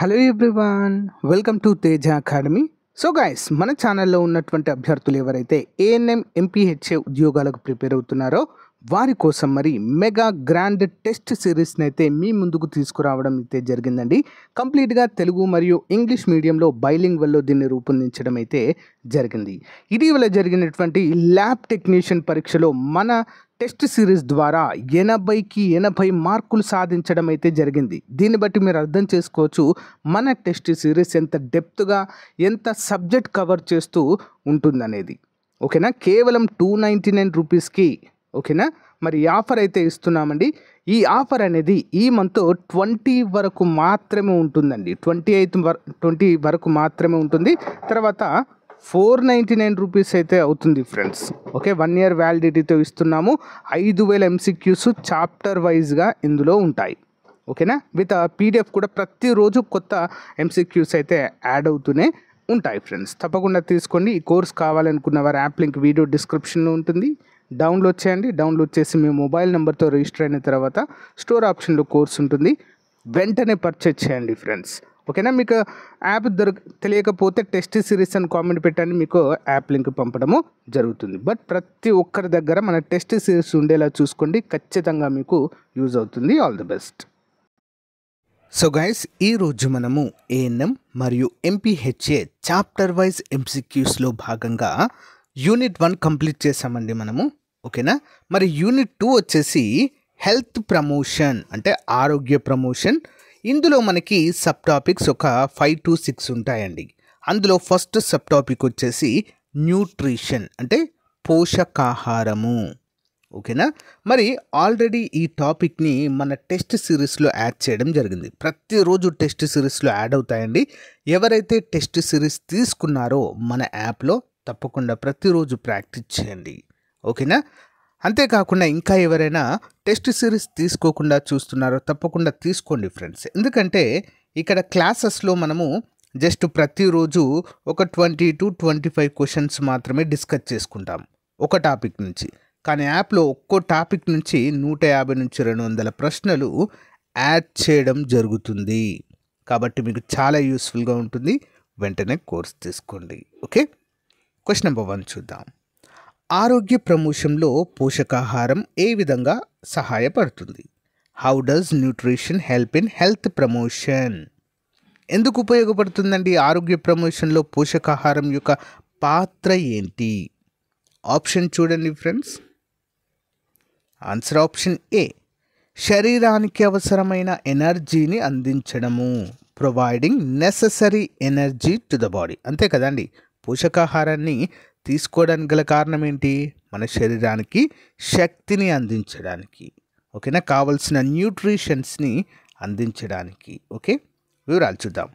Hello everyone, welcome to Teja academy. So guys, మన ఛానల్లో ఉన్నటువంటి అభ్యర్థులు ఎవరైతే ఏఎన్ఎం ఎంపీహెచ్ఏ ఉద్యోగాలకు ప్రిపేర్ అవుతున్నారో వారి కోసం మరి మెగా గ్రాండ్ టెస్ట్ సిరీస్ని అయితే మీ ముందుకు తీసుకురావడం అయితే జరిగిందండి. కంప్లీట్గా తెలుగు మరియు ఇంగ్లీష్ మీడియంలో బైలింగ్వల్లో దీన్ని రూపొందించడం అయితే జరిగింది. ఇటీవల జరిగినటువంటి ల్యాబ్ టెక్నీషియన్ పరీక్షలో మన టెస్ట్ సిరీస్ ద్వారా 80కి 80 మార్కులు సాధించడం అయితే జరిగింది. దీన్ని బట్టి మీరు అర్థం చేసుకోవచ్చు మన టెస్ట్ సిరీస్ ఎంత డెప్త్గా, ఎంత సబ్జెక్ట్ కవర్ చేస్తూ ఉంటుందనేది. ఓకేనా, కేవలం 299 రూపీస్కి. ఓకేనా, మరి ఈ ఆఫర్ అయితే ఇస్తున్నామండి. ఈ ఆఫర్ అనేది ఈ మంత్ 20 వరకు మాత్రమే ఉంటుందండి. 20 వరకు మాత్రమే ఉంటుంది. తర్వాత 499 రూపీస్ అయితే అవుతుంది ఫ్రెండ్స్. ఓకే, 1 ఇయర్ వ్యాలిడిటీతో ఇస్తున్నాము. 5000 ఎంసీక్యూస్ చాప్టర్ వైజ్గా ఇందులో ఉంటాయి. ఓకేనా, విత్ పీడిఎఫ్ కూడా ప్రతిరోజు కొత్త ఎంసీక్యూస్ అయితే యాడ్ అవుతూనే ఉంటాయి ఫ్రెండ్స్. తప్పకుండా తీసుకోండి. ఈ కోర్స్ కావాలనుకున్న వారి యాప్ లింక్ వీడియో డిస్క్రిప్షన్లో ఉంటుంది. డౌన్లోడ్ చేయండి. డౌన్లోడ్ చేసి మీ మొబైల్ నెంబర్తో రిజిస్టర్ అయిన తర్వాత స్టోర్ ఆప్షన్లో కోర్స్ ఉంటుంది, వెంటనే పర్చేజ్ చేయండి ఫ్రెండ్స్. ఓకేనా, మీకు యాప్ తెలియకపోతే టెస్ట్ సిరీస్ అని కామెంట్ పెట్టండి, మీకు యాప్ లింక్ పంపడము జరుగుతుంది. బట్ ప్రతి ఒక్కరి దగ్గర మన టెస్ట్ సిరీస్ ఉండేలా చూసుకోండి, ఖచ్చితంగా మీకు యూజ్ అవుతుంది. All the best. So guys, ఈరోజు మనము ఏఎన్ఎం మరియు ఎంపీహెచ్ఏ చాప్టర్ వైజ్ ఎంసీక్యూస్లో భాగంగా యూనిట్ 1 కంప్లీట్ చేసామండి మనము. ఓకేనా, మరి యూనిట్ 2 వచ్చేసి హెల్త్ ప్రమోషన్, అంటే ఆరోగ్య ప్రమోషన్. ఇందులో మనకి సబ్ టాపిక్స్ ఒక 5 to 6 ఉంటాయండి. అందులో ఫస్ట్ సబ్ టాపిక్ వచ్చేసి న్యూట్రిషన్, అంటే పోషకాహారము. ఓకేనా, మరి ఆల్రెడీ ఈ టాపిక్ని మన టెస్ట్ సిరీస్లో యాడ్ చేయడం జరిగింది. ప్రతిరోజు టెస్ట్ సిరీస్లో యాడ్ అవుతాయండి. ఎవరైతే టెస్ట్ సిరీస్ తీసుకున్నారో మన యాప్లో తప్పకుండా ప్రతిరోజు ప్రాక్టీస్ చేయండి. ఓకేనా, అంతేకాకుండా ఇంకా ఎవరైనా టెస్ట్ సిరీస్ తీసుకోకుండా చూస్తున్నారో తప్పకుండా తీసుకోండి ఫ్రెండ్స్. ఎందుకంటే ఇక్కడ క్లాసెస్లో మనము జస్ట్ ప్రతిరోజు ఒక 20 to 25 క్వశ్చన్స్ మాత్రమే డిస్కస్ చేసుకుంటాం ఒక టాపిక్ నుంచి. కానీ యాప్లో ఒక్కో టాపిక్ నుంచి 150 నుంచి 200 ప్రశ్నలు యాడ్ చేయడం జరుగుతుంది. కాబట్టి మీకు చాలా యూస్ఫుల్గా ఉంటుంది. వెంటనే కోర్స్ తీసుకోండి. ఓకే, క్వశ్చన్ నెంబర్ 1 చూద్దాం. ఆరోగ్య ప్రమోషన్లో పోషకాహారం ఏ విధంగా సహాయపడుతుంది? How does nutrition help in health promotion? ఎందుకు ఉపయోగపడుతుందండి ఆరోగ్య ప్రమోషన్లో పోషకాహారం యొక్క పాత్ర ఏంటి? ఆప్షన్ చూడండి ఫ్రెండ్స్. ఆన్సర్ ఆప్షన్ ఏ, శరీరానికి అవసరమైన ఎనర్జీని అందించడము, providing necessary energy to the body. అంతే కదండి, పోషకాహారాన్ని తీసుకోవడానికి గల కారణం ఏంటి? మన శరీరానికి శక్తిని అందించడానికి. ఓకేనా, కావలసిన న్యూట్రిషన్స్ని అందించడానికి. ఓకే, వివరాలు చూద్దాం.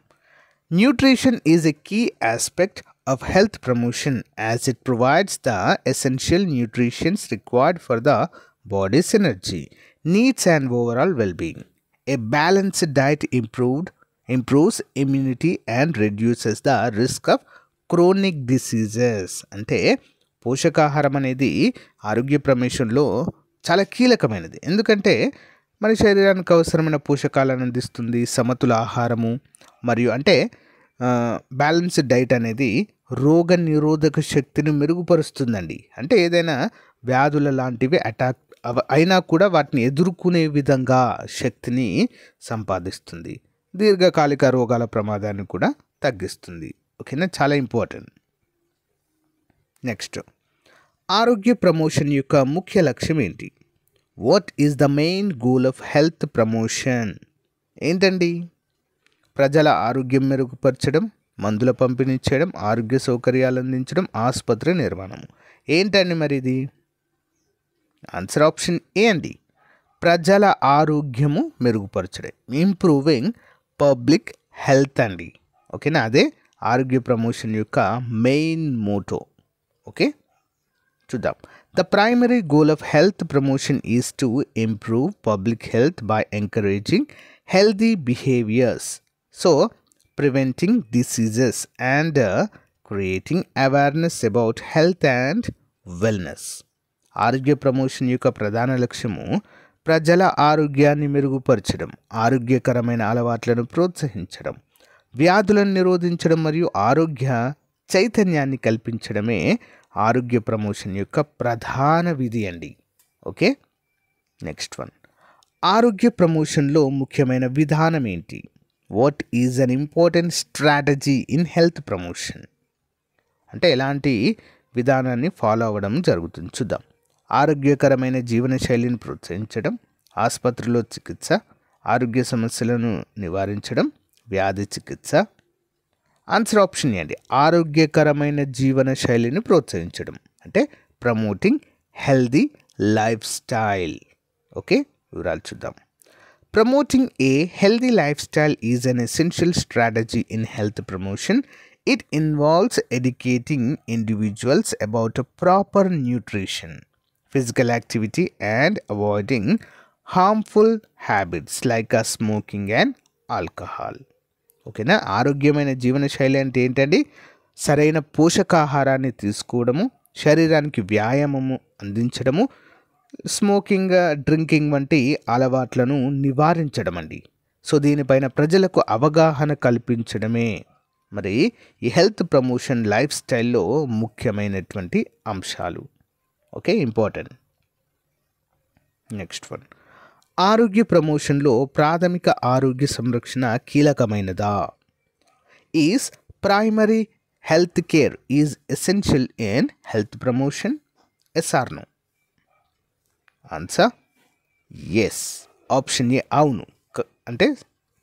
Nutrition is a key aspect of health promotion as it provides the essential nutrients required for the body's energy, needs and overall well-being. A balanced diet improves immunity and reduces the risk of chronic diseases. అంటే పోషకాహారం అనేది ఆరోగ్య ప్రమోషన్లో చాలా కీలకమైనది. ఎందుకంటే మన శరీరానికి అవసరమైన పోషకాలను అందిస్తుంది. సమతుల ఆహారము మరియు అంటే బ్యాలెన్స్డ్ డైట్ అనేది రోగ నిరోధక శక్తిని మెరుగుపరుస్తుందండి. అంటే ఏదైనా వ్యాధుల లాంటివి అటాక్ అయినా కూడా వాటిని ఎదుర్కొనే విధంగా శక్తిని సంపాదిస్తుంది. దీర్ఘకాలిక రోగాల ప్రమాదాన్ని కూడా తగ్గిస్తుంది. ఓకేనా, చాలా ఇంపార్టెంట్. నెక్స్ట్, ఆరోగ్య ప్రమోషన్ యొక్క ముఖ్య లక్ష్యం ఏంటి? What is the main goal of health promotion? ఏంటండి? ప్రజల ఆరోగ్యం మెరుగుపరచడం, మందుల పంపిణీ చేయడం, ఆరోగ్య సౌకర్యాలు అందించడం, ఆసుపత్రి నిర్మాణం. ఏంటండి మరి ఇది? ఆన్సర్ ఆప్షన్ ఏ అండి, ప్రజల ఆరోగ్యము మెరుగుపరచడం, ఇంప్రూవింగ్ పబ్లిక్ హెల్త్ అండి. ఓకేనా, అదే ఆరోగ్య ప్రమోషన్ యొక్క మెయిన్ మోటో. ఓకే, చూద్దాం. The primary goal of health promotion is to improve public health by encouraging healthy behaviours, so preventing diseases and creating awareness about health and wellness. ఆరోగ్య promotion యొక్క ప్రధాన లక్ష్యము ప్రజల ఆరోగ్యాన్ని మెరుగుపరచడం, ఆరోగ్యకరమైన అలవాట్లను ప్రోత్సహించడం, వ్యాధులను నిరోధించడం మరియు ఆరోగ్య చైతన్యాన్ని కల్పించడమే ఆరోగ్య ప్రమోషన్ యొక్క ప్రధాన విధి అండి. Okay, next one. ఆరోగ్య ప్రమోషన్లో ముఖ్యమైన విధానం ఏంటి? What is an important strategy in health promotion? అంటే ఎలాంటి విధానాన్ని ఫాలో అవ్వడం జరుగుతుంది చూద్దాం. ఆరోగ్యకరమైన జీవనశైలిని ప్రోత్సహించడం, ఆసుపత్రిలో చికిత్స, ఆరోగ్య సమస్యలను నివారించడం, వ్యాధి చికిత్స. ఆన్సర్ ఆప్షన్ ఏంటి? ఆరోగ్యకరమైన జీవన శైలిని ప్రోత్సహించడం అంటే promoting healthy life style. Okay, వివరాలు చూద్దాం. Promoting A healthy life style is an essential strategy in health promotion. It involves educating individuals about a proper nutrition, physical activity, and avoiding harmful habits like smoking and alcohol. ఓకేనా? ఆరోగ్యమైన జీవనశైలి అంటే ఏంటండి? సరైన పోషకాహారాన్ని తీసుకోవడము, శరీరానికి వ్యాయామము అందించడము, స్మోకింగ్, డ్రింకింగ్ వంటి అలవాట్లను నివారించడం అండి. సో దీనిపైన ప్రజలకు అవగాహన కల్పించడమే మరి ఈ హెల్త్ ప్రమోషన్ లైఫ్ స్టైల్లో ముఖ్యమైనటువంటి అంశాలు. Okay, important. Next one. ఆరోగ్య ప్రమోషన్లో ప్రాథమిక ఆరోగ్య సంరక్షణ కీలకమైనదా? Is primary health care is essential in health promotion? Yes or no? Answer yes. Option A అవును, అంటే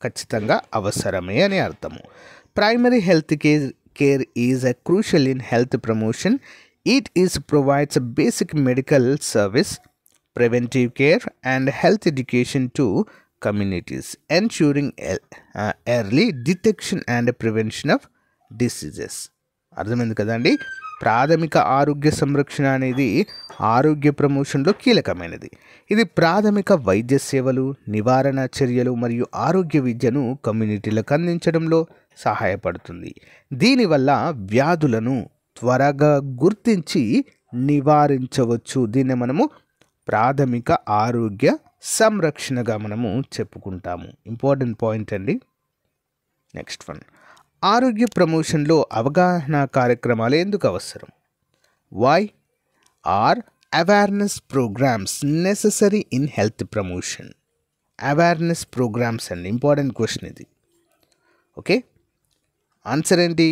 ఖచ్చితంగా అవసరమే అని అర్థము. Primary health care is a crucial in health promotion. It provides a basic medical service, preventive care, and health education to communities, ensuring early detection and prevention of diseases. అర్థమైంది కదండి? ప్రాథమిక ఆరోగ్య సంరక్షణ అనేది ఆరోగ్య ప్రమోషన్లో కీలకమైనది. ఇది ప్రాథమిక వైద్య సేవలు, నివారణ చర్యలు మరియు ఆరోగ్య విద్యను కమ్యూనిటీలకు అందించడంలో సహాయపడుతుంది. దీనివల్ల వ్యాధులను త్వరగా గుర్తించి నివారించవచ్చు. దీన్ని మనము ప్రాథమిక ఆరోగ్య సంరక్షణగా మనము చెప్పుకుంటాము. ఇంపార్టెంట్ పాయింట్ అండి. Next one. ఆరోగ్య ప్రమోషన్లో అవగాహన కార్యక్రమాలు ఎందుకు అవసరం? Why are awareness programs necessary in health promotion? Awareness programs అండి, ఇంపార్టెంట్ క్వశ్చన్ ఇది. ఓకే, ఆన్సర్ ఏంటి?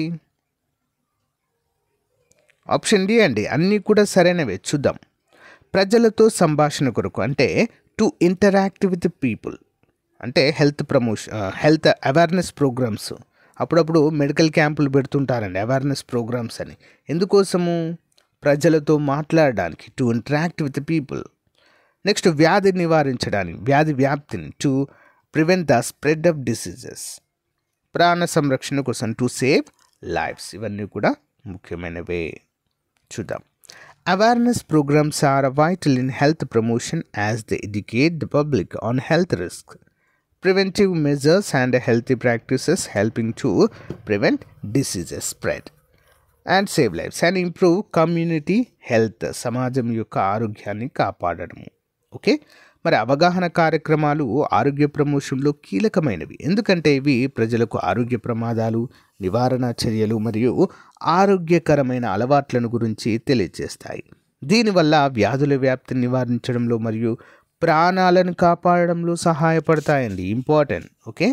ఆప్షన్ డి అండి, అన్నీ కూడా సరైనవే. చూద్దాం. ప్రజలతో సంభాషణ కొరకు అంటే టు ఇంటరాక్ట్ విత్ పీపుల్, అంటే health promotion, health awareness programs. అప్పుడప్పుడు మెడికల్ క్యాంపులు పెడుతుంటారండి అవేర్నెస్ ప్రోగ్రామ్స్ అని. ఎందుకోసము? ప్రజలతో మాట్లాడడానికి, to interact with people. Next వ్యాధి నివారించడానికి, వ్యాధి వ్యాప్తిని, to prevent the spread of diseases. ప్రాణ సంరక్షణ కోసం, టు సేవ్ లైఫ్స్. ఇవన్నీ కూడా ముఖ్యమైనవే. చూద్దాం. Awareness programs are vital in health promotion as they educate the public on health risk, preventive measures and healthy practices helping to prevent diseases spread and save lives and improve community health. సమాజం యొక్క ఆరోగ్యాన్ని కాపాడడము. Okay, మరి అవగాహన కార్యక్రమాలు ఆరోగ్య ప్రమోషన్లో కీలకమైనవి. ఎందుకంటే ఇవి ప్రజలకు ఆరోగ్య ప్రమాదాలు, నివారణ చర్యలు మరియు ఆరోగ్యకరమైన అలవాట్లను గురించి తెలియజేస్తాయి. దీనివల్ల వ్యాధుల వ్యాప్తిని నివారించడంలో మరియు ప్రాణాలను కాపాడడంలో సహాయపడతాయండి. ఇంపార్టెంట్. Okay,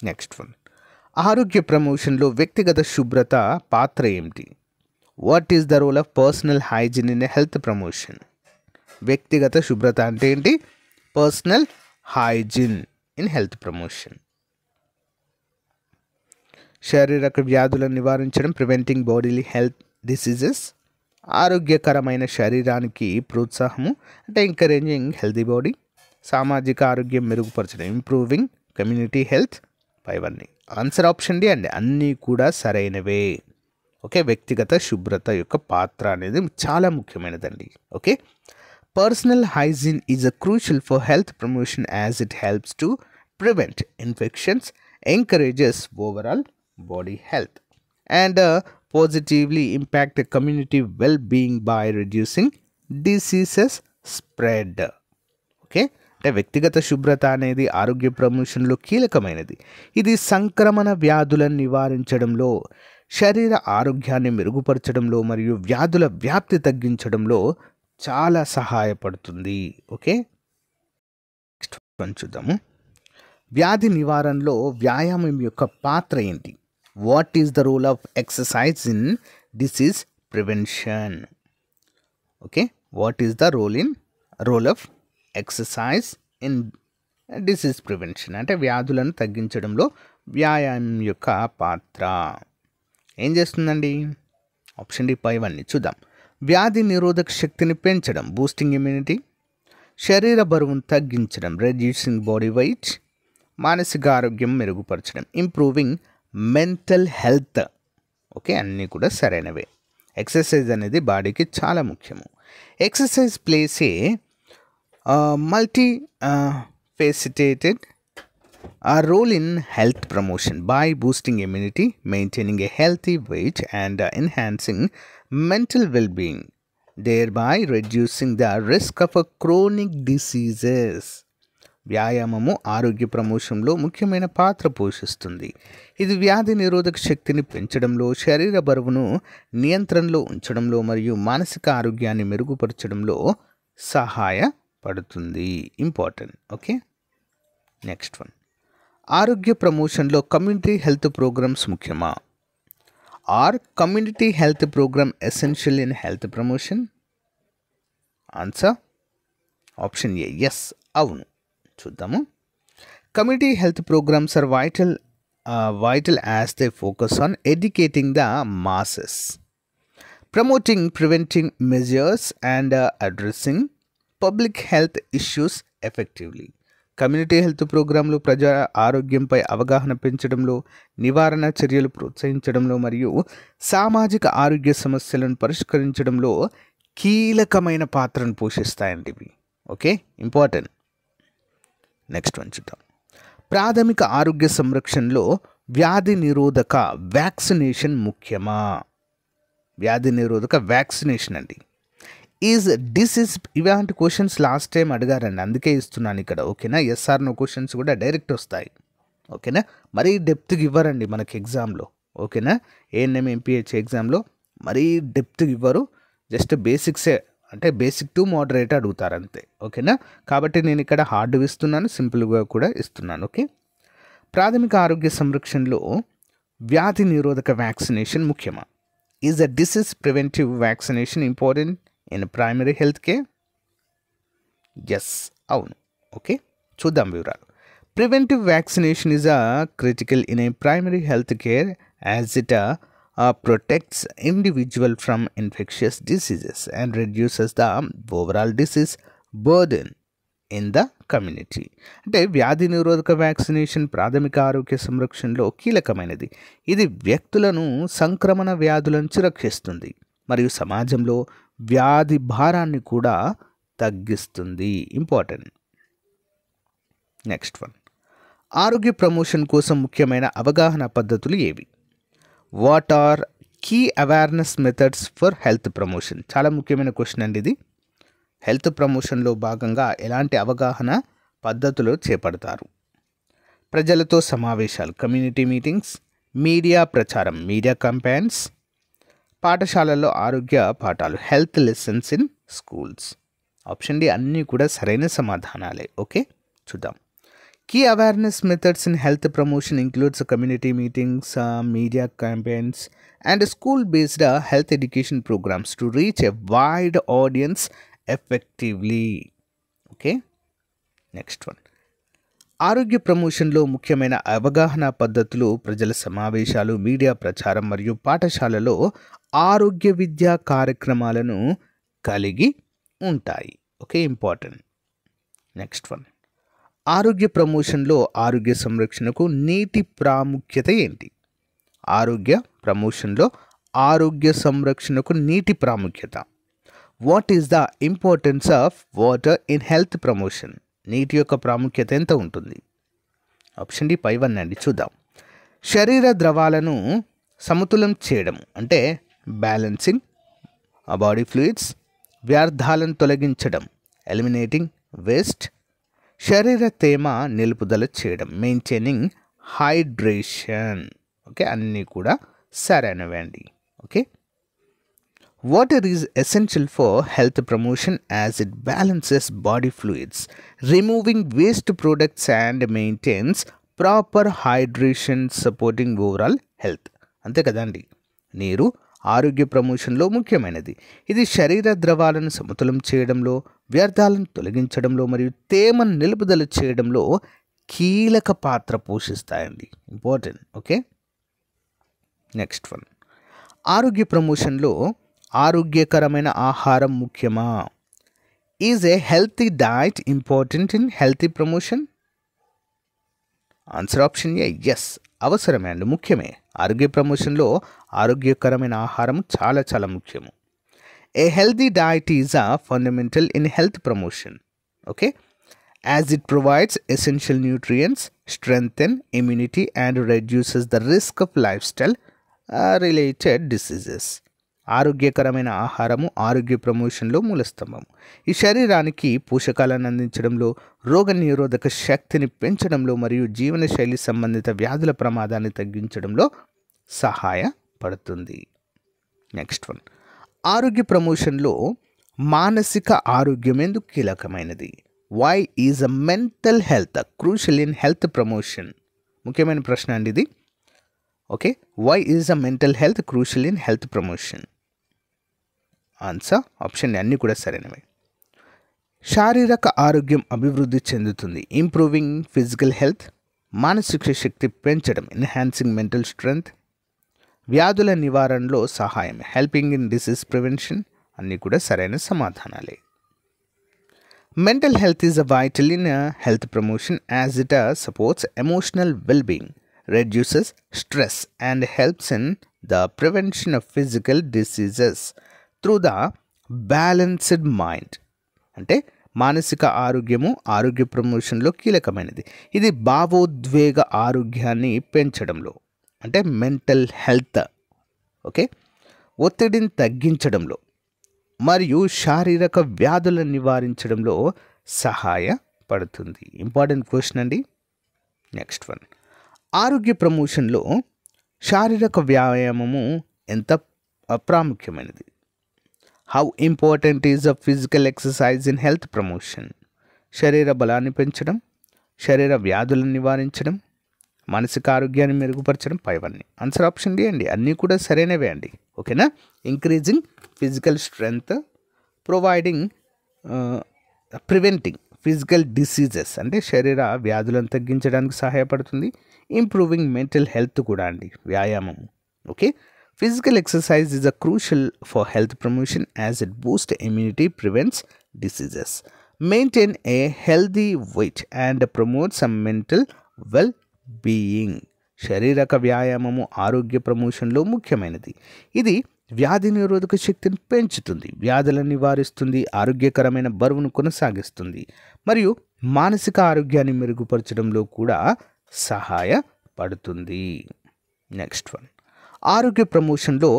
next one. ఆరోగ్య ప్రమోషన్లో వ్యక్తిగత శుభ్రత పాత్ర ఏమిటి? What is the role of personal hygiene in health promotion? వ్యక్తిగత శుభ్రత అంటే ఏంటి? Personal hygiene in health promotion. శారీరక వ్యాధులను నివారించడం, ప్రివెంటింగ్ బాడీలీ హెల్త్ డిసీజెస్. ఆరోగ్యకరమైన శరీరానికి ప్రోత్సాహము అంటే ఎంకరేజింగ్ హెల్తీ బాడీ. సామాజిక ఆరోగ్యం మెరుగుపరచడం, ఇంప్రూవింగ్ కమ్యూనిటీ హెల్త్. పైవన్నీ ఆన్సర్ ఆప్షన్ డి అండి, అన్నీ కూడా సరైనవే. ఓకే, వ్యక్తిగత శుభ్రత యొక్క పాత్ర అనేది చాలా ముఖ్యమైనదండి. Okay, personal hygiene is a crucial for health promotion as it helps to prevent infections, encourages overall body health and positively impact the community well-being by reducing diseases spread. Okay, అంటే వ్యక్తిగత శుభ్రత అనేది ఆరోగ్య ప్రమోషన్లో కీలకమైనది. ఇది సంక్రమణ వ్యాధులను నివారించడంలో, శరీర ఆరోగ్యాన్ని మెరుగుపరచడంలో మరియు వ్యాధుల వ్యాప్తి తగ్గించడంలో చాలా సహాయపడుతుంది. ఓకే, నెక్స్ట్ వన్ చూద్దాము. వ్యాధి నివారణలో వ్యాయామం యొక్క పాత్ర ఏంటి? What is the role of exercise in disease prevention? Okay, what is the role of exercise in disease prevention? అంటే వ్యాధులను తగ్గించడంలో వ్యాయామం యొక్క పాత్ర ఏం చేస్తుందండి? ఆప్షన్ డి పైవన్నీ చూద్దాం. వ్యాధి నిరోధక శక్తిని పెంచడం, బూస్టింగ్ ఇమ్యూనిటీ. శరీర బరువును తగ్గించడం, రెడ్యూసింగ్ బాడీ వెయిట్. మానసిక ఆరోగ్యం మెరుగుపరచడం, ఇంప్రూవింగ్ మెంటల్ హెల్త్. ఓకే, అన్నీ కూడా సరైనవే. ఎక్సర్సైజ్ అనేది బాడీకి చాలా ముఖ్యము. Exercise plays a multi faceted role in health promotion by boosting immunity, maintaining a healthy weight and enhancing mental well-being, thereby reducing the risk of chronic diseases. వ్యాయామము ఆరోగ్య ప్రమోషన్లో ముఖ్యమైన పాత్ర పోషిస్తుంది. ఇది వ్యాధి నిరోధక శక్తిని పెంచడంలో, శరీర బరువును నియంత్రణలో ఉంచడంలో మరియు మానసిక ఆరోగ్యాన్ని మెరుగుపరచడంలో సహాయపడుతుంది. ఇంపార్టెంట్. Okay, next one. ఆరోగ్య ప్రమోషన్లో కమ్యూనిటీ హెల్త్ ప్రోగ్రామ్స్ ముఖ్యమా? Are community health program essential in health promotion? Answer option A yes, అవును. చూద్దాము. Community health programs are vital as they focus on educating the masses, promoting preventing measures and addressing public health issues effectively. Community health ప్రోగ్రాంలు ప్రజా ఆరోగ్యంపై అవగాహన పెంచడంలో, నివారణ చర్యలు ప్రోత్సహించడంలో మరియు సామాజిక ఆరోగ్య సమస్యలను పరిష్కరించడంలో కీలకమైన పాత్రను పోషిస్తాయండి ఇవి. Okay, important. నెక్స్ట్ వన్ చూద్దాం. ప్రాథమిక ఆరోగ్య సంరక్షణలో వ్యాధి నిరోధక వ్యాక్సినేషన్ ముఖ్యమా? వ్యాధి నిరోధక వ్యాక్సినేషన్ అండి. ఈజ్ డిసీజ్, ఇలాంటి క్వశ్చన్స్ లాస్ట్ టైం అడిగారండి, అందుకే ఇస్తున్నాను ఇక్కడ. ఓకేనా, ఎస్ఆర్ నో క్వశ్చన్స్ కూడా డైరెక్ట్ వస్తాయి. ఓకేనా, మరీ డెప్త్గా ఇవ్వరండి మనకి ఎగ్జామ్లో. ఓకేనా, ఏఎన్ఎం ఎంపీహెచ్ ఎగ్జామ్లో మరీ డెప్త్గా ఇవ్వరు, జస్ట్ బేసిక్సే, అంటే బేసిక్ టు మోడరేట్ అడుగుతారు అంతే. ఓకేనా, కాబట్టి నేను ఇక్కడ హార్డ్ ఇస్తున్నాను, సింపుల్గా కూడా ఇస్తున్నాను. ఓకే, ప్రాథమిక ఆరోగ్య సంరక్షణలో వ్యాధి నిరోధక వ్యాక్సినేషన్ ముఖ్యమా? Is a disease preventive vaccination important in primary health care? Yes, అవును. ఓకే, చూద్దాం వివరాలు. Preventive vaccination is a critical in a primary health care as it protects individual from infectious diseases and reduces the overall disease burden in the community. అంటే వ్యాధి నిరోధక vaccination ప్రాథమిక ఆరోగ్య సంరక్షణలో కీలకమైనది. ఇది వ్యక్తులను సంక్రమణ వ్యాధుల నుంచి రక్షిస్తుంది మరియు సమాజంలో వ్యాధి భారాన్ని కూడా తగ్గిస్తుంది. ఇంపార్టెంట్. Next one. ఆరోగ్య ప్రమోషన్ కోసం ముఖ్యమైన అవగాహన పద్ధతులు ఏవి? What are key awareness methods for health promotion? చాలా ముఖ్యమైన క్వశ్చన్ అండి ఇది. హెల్త్ ప్రమోషన్లో భాగంగా ఎలాంటి అవగాహన పద్ధతులు చేపడతారు? ప్రజలతో సమావేశాలు, కమ్యూనిటీ మీటింగ్స్, మీడియా ప్రచారం, మీడియా క్యాంపెయిన్స్, పాఠశాలల్లో ఆరోగ్య పాఠాలు, health lessons in schools. Option D అన్నీ కూడా సరైన సమాధానాలే. ఓకే, చూద్దాం. Key awareness methods in health promotion includes community meetings, media campaigns, and school-based health education programs to reach a wide audience effectively. Okay, next one. ఆరోగ్య ప్రమోషన్లో ముఖ్యమైన అవగాహన పద్ధతులు ప్రజల సమావేశాలు, మీడియా ప్రచారం మరియు పాఠశాలలో ఆరోగ్య విద్యా కార్యక్రమాలను కలిగి ఉంటాయి. Okay, important. Next one. ఆరోగ్య ప్రమోషన్లో ఆరోగ్య సంరక్షణకు నీటి ప్రాముఖ్యత ఏంటి? ఆరోగ్య ప్రమోషన్లో ఆరోగ్య సంరక్షణకు నీటి ప్రాముఖ్యత. What is the importance of water in health promotion? నీటి యొక్క ప్రాముఖ్యత ఎంత ఉంటుంది? ఆప్షన్ డి పైవన్నీ అండి. చూద్దాం. శరీర ద్రవాలను సమతులం చేయడం అంటే బ్యాలెన్సింగ్ బాడీ ఫ్లూయిడ్స్, వ్యర్థాలను తొలగించడం ఎలిమినేటింగ్ వేస్ట్, శరీర తేమ నిలుపుదల చేయడం, మెయింటైనింగ్ హైడ్రేషన్. ఓకే, అన్నీ కూడా సరైనవే అండి. Okay, water is essential for health promotion as it balances body fluids, removing waste products and maintains proper hydration, supporting overall health. అంతే కదండి, నీరు ఆరోగ్య ప్రమోషన్లో ముఖ్యమైనది. ఇది శరీర ద్రవాలను సమతులం చేయడంలో, వ్యర్థాలను తొలగించడంలో మరియు తేమను నిలుపుదల చేయడంలో కీలక పాత్ర పోషిస్తాయండి. ఇంపార్టెంట్. ఓకే, నెక్స్ట్ వన్, ఆరోగ్య ప్రమోషన్లో ఆరోగ్యకరమైన ఆహారం ముఖ్యమా? Is a healthy diet important in healthy promotion? Answer option A, yes, అవసరమే అండి, ముఖ్యమే. ఆరోగ్య ప్రమోషన్లో ఆరోగ్యకరమైన ఆహారం చాలా చాలా ముఖ్యము. ఏ healthy diet is a fundamental in health promotion. Okay, as it provides essential nutrients, strengthen immunity and reduces the risk of life style related diseases. ఆరోగ్యకరమైన ఆహారము ఆరోగ్య ప్రమోషన్లో మూలస్తంభం. ఈ శరీరానికి పోషకాలను అందించడంలో, రోగ నిరోధక శక్తిని పెంచడంలో మరియు జీవనశైలి సంబంధిత వ్యాధుల ప్రమాదాన్ని తగ్గించడంలో సహాయపడుతుంది. నెక్స్ట్ వన్, ఆరోగ్య ప్రమోషన్లో మానసిక ఆరోగ్యం ఎందుకు కీలకమైనది? Why is a mental health crucial in health promotion? ముఖ్యమైన ప్రశ్న అండి ఇది. Okay, why is a mental health crucial in health promotion? Answer option అన్నీ కూడా సరైనవి. శారీరక ఆరోగ్యం అభివృద్ధి చెందుతుంది, ఇంప్రూవింగ్ ఫిజికల్ హెల్త్. మానసిక శక్తి పెంచడం, ఎన్హాన్సింగ్ మెంటల్ స్ట్రెంగ్త్. వ్యాధుల నివారణలో సహాయం, హెల్పింగ్ ఇన్ డిసీజ్ ప్రివెన్షన్. అన్నీ కూడా సరైన సమాధానాలే. Mental health is a vital in health promotion as it supports emotional wellbeing, reduces stress and helps in the prevention of physical diseases through the balanced mind. అంటే మానసిక ఆరోగ్యము ఆరోగ్య ప్రమోషన్లో కీలకమైనది. ఇది భావోద్వేగ ఆరోగ్యాన్ని పెంచడంలో, అంటే మెంటల్ హెల్త్, ఓకే, ఒత్తిడిని తగ్గించడంలో మరియు శారీరక వ్యాధులను నివారించడంలో సహాయపడుతుంది. ఇంపార్టెంట్ క్వశ్చన్ అండి. నెక్స్ట్ వన్, ఆరోగ్య ప్రమోషన్లో శారీరక వ్యాయామము ఎంత ప్రాముఖ్యమైనది? How important is a physical exercise in health promotion? శరీర బలాన్ని పెంచడం, శరీర వ్యాధులను నివారించడం, మానసిక ఆరోగ్యాన్ని మెరుగుపరచడం, పైవన్నీ. ఆన్సర్ ఆప్షన్ డి అండి, అన్నీ కూడా సరైనవే అండి. ఓకేనా, increasing physical strength, providing preventing physical diseases, అంటే శరీర వ్యాధులను తగ్గించడానికి సహాయపడుతుంది. ఇంప్రూవింగ్ మెంటల్ హెల్త్ కూడా అండి, వ్యాయామం. Okay, physical exercise is a crucial for health promotion as it Boost immunity, prevents diseases, maintain a healthy weight and promote some mental well being. శారీరక వ్యాయామము ఆరోగ్య ప్రమోషన్లో ముఖ్యమైనది. ఇది వ్యాధి నిరోధక శక్తిని పెంచుతుంది, వ్యాధులను నివారిస్తుంది, ఆరోగ్యకరమైన బరువును కొనసాగిస్తుంది మరియు మానసిక ఆరోగ్యాన్ని మెరుగుపరచడంలో కూడా సహాయపడుతుంది. నెక్స్ట్ వన్, ఆరోగ్య ప్రమోషన్లో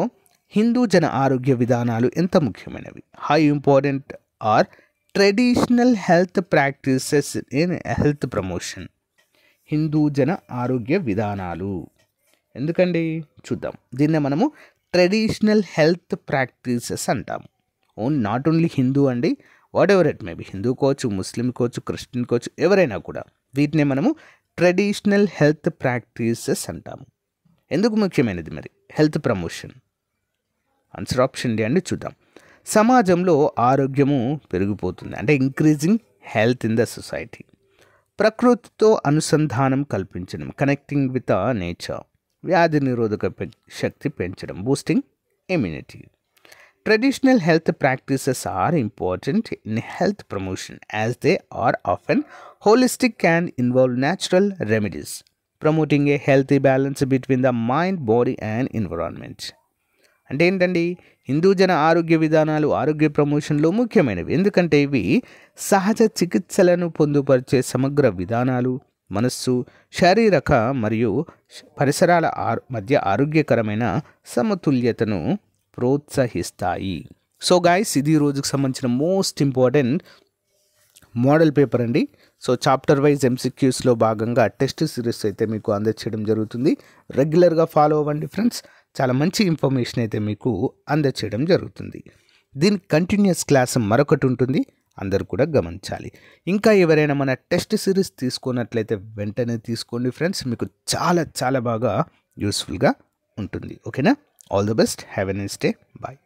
హిందూ జన ఆరోగ్య విధానాలు ఎంత ముఖ్యమైనవి? How important are traditional health practices in health promotion? Hindu జన ఆరోగ్య విధానాలు ఎందుకండి చూద్దాం. దీన్నే మనము ట్రెడిషనల్ హెల్త్ ప్రాక్టీసెస్ అంటాము. నాట్ ఓన్లీ హిందూ అండి, whatever it may be, Hindu కోవచ్చు, ముస్లిం కోవచ్చు, క్రిస్టియన్ కోవచ్చు, ఎవరైనా కూడా వీటినే మనము ట్రెడిషనల్ హెల్త్ ప్రాక్టీసెస్ అంటాము. ఎందుకు ముఖ్యమైనది మరి health promotion? Answer option D అండి. చూద్దాం. సమాజంలో ఆరోగ్యము పెరిగిపోతుంది, అంటే increasing health in the society. ప్రకృతితో అనుసంధానం కల్పించడం, కనెక్టింగ్ విత్ నేచర్. వ్యాధి నిరోధక శక్తి పెంచడం, boosting immunity. Traditional health practices are important in health promotion as they are often holistic and involve natural remedies, promoting a healthy balance between the mind, body and environment. అంటే ఏంటండి, హిందూ జన ఆరోగ్య విధానాలు ఆరోగ్య ప్రమోషన్లో ముఖ్యమైనవి. ఎందుకంటే ఇవి సహజ చికిత్సలను పొందుపరిచే సమగ్ర విధానాలు, మనస్సు, శారీరక మరియు పరిసరాల మధ్య ఆరోగ్యకరమైన సమతుల్యతను ప్రోత్సహిస్తాయి. సో గైస్, ఇది రోజుకు సంబంధించిన మోస్ట్ ఇంపార్టెంట్ మోడల్ పేపర్ అండి. సో చాప్టర్ వైజ్ ఎంసీక్యూస్లో భాగంగా టెస్ట్ సిరీస్ అయితే మీకు అందచేయడం జరుగుతుంది. రెగ్యులర్గా ఫాలో అవ్వండి ఫ్రెండ్స్. చాలా మంచి ఇన్ఫర్మేషన్ అయితే మీకు అందచేయడం జరుగుతుంది. దీని కంటిన్యూస్ క్లాస్ మరొకటి ఉంటుంది, అందరూ కూడా గమనించాలి. ఇంకా ఎవరైనా మన టెస్ట్ సిరీస్ తీసుకున్నట్లయితే వెంటనే తీసుకోండి ఫ్రెండ్స్, మీకు చాలా చాలా బాగా యూస్ఫుల్గా ఉంటుంది. ఓకేనా? All the best, have a nice day, bye.